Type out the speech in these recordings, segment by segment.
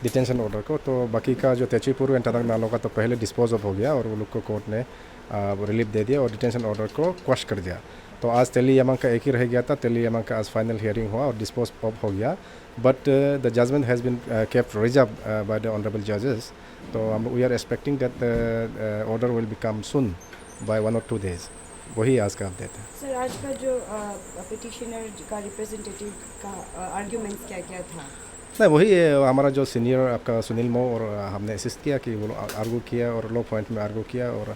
Detention order को। तो बाकी का जो तेचीपुर एंड तदक नालों का तो पहले डिस्पोज ऑफ हो गया और वो लोग को कोर्ट ने रिलीफ दे दिया और डिटेंशन ऑर्डर को क्वश कर दिया। तो आज तेली यमंग का एक ही रह गया था। तेली यमंग का आज फाइनल हियरिंग हुआ और डिस्पोज ऑफ हो गया, but the judgment has been kept reserve by the honourable जजेस। So we are expecting that order will become soon by 1 or 2 days। वही आज का अपडेट है। सर, आज का जो पिटिशनर का रिप्रेजेंटेटिव का आर्ग्यूमेंट्स क्या क्या था? नहीं, वही हमारा जो सीनियर आपका सुनील मो और हमने असिस्ट किया कि वो आर्गू किया और लो पॉइंट में आर्गू किया और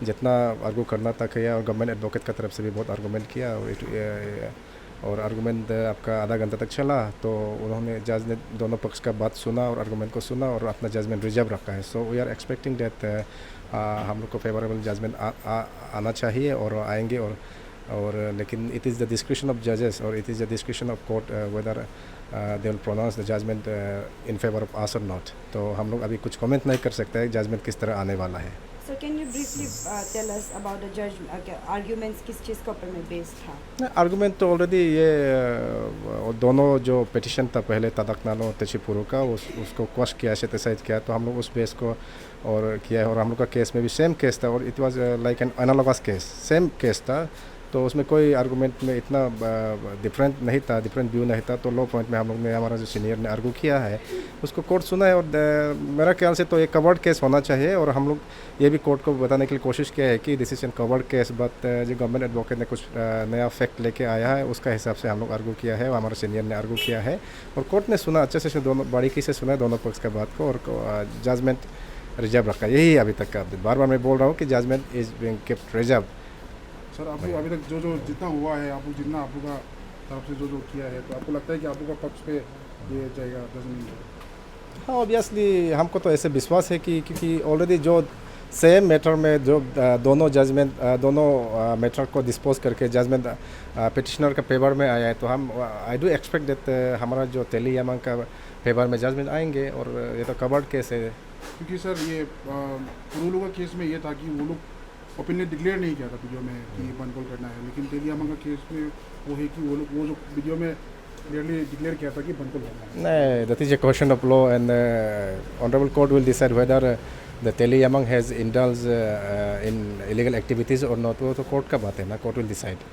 जितना आर्गू करना था किया और गवर्नमेंट एडवोकेट का तरफ से भी बहुत आर्गूमेंट किया और आर्गूमेंट आपका आधा घंटा तक चला। तो उन्होंने जज ने दोनों पक्ष का बात सुना और आर्गूमेंट को सुना और अपना जजमेंट रिजर्व रखा है। So we are expecting that हम लोग को फेवरेबल जजमेंट आना चाहिए और आएंगे और लेकिन it is the description of जजेस और it is the description of court whether they will pronounce the judgment in favour of us और नॉट। तो हम लोग अभी कुछ कमेंट नहीं कर सकते हैं जजमेंट किस तरह आने वाला है। Sir, can you briefly tell us about the जज आर्ग्यूमेंट्स किस चीज़ के ऊपर में बेस्ड था? आर्गूमेंट तो ऑलरेडी ये दोनों जो पिटिशन था पहले तदक नालो तेचीपुरु का उसको क्वश किया, सेटिसाइड किया। तो हम लोग उस बेस को और किया है और हम लोग का केस में भी सेम केस था और it was like an analogous case, same case था। तो उसमें कोई आर्गूमेंट में इतना डिफरेंट नहीं था, डिफरेंट व्यू नहीं था। तो लो पॉइंट में हम लोग ने हमारा जो सीनियर ने आर्गू किया है उसको कोर्ट सुना है और मेरा ख्याल से तो एक कवर्ड केस होना चाहिए। और हम लोग ये भी कोर्ट को बताने के लिए कोशिश किया है कि this is an covered case, but जो गवर्नमेंट एडवोकेट ने कुछ नया फैक्ट लेके आया है उसका हिसाब से हम लोग आर्गू किया है और हमारे सीनियर ने आर्गू किया है और कोर्ट ने सुना अच्छे से, दोनों बारीकी से सुना है दोनों पक्ष का बात को और जजमेंट रिजर्व रखा। यही अभी तक का अपडेट। बार बार मैं बोल रहा हूँ कि judgement is being kept reserve. Sir, अभी तक जो जितना हुआ है, आपको जितना आप लोग का तरफ से जो किया है, तो आपको लगता है कि आप लोग का पक्ष पे ये जाएगा जजमेंट? हाँ, ऑब्वियसली हमको तो ऐसे विश्वास है कि क्योंकि ऑलरेडी जो सेम मैटर में जो दोनों जजमेंट दोनों मैटर को डिस्पोज करके जजमेंट पिटिशनर का फेवर में आया है। तो हम आई डू एक्सपेक्ट दैट हमारा जो तेली यमंग का फेवर में जजमेंट आएंगे और ये तो कवर्ड केस है। क्योंकि सर ये पुरुलू का केस में ये था कि वो लोग ओपनली डिक्लेयर नहीं किया था वीडियो में कि बनकोल करना है, लेकिन तेली यमंग का केस में वो है कि वो जो वीडियो में क्लियरली डिक्लेयर किया था कि बनकोल करना है। नहीं, that is a question of law and honorable court will decide whether the Teli Yamang has indulged in illegal activities or not। वो तो कोर्ट का बात है ना, कोर्ट will decide।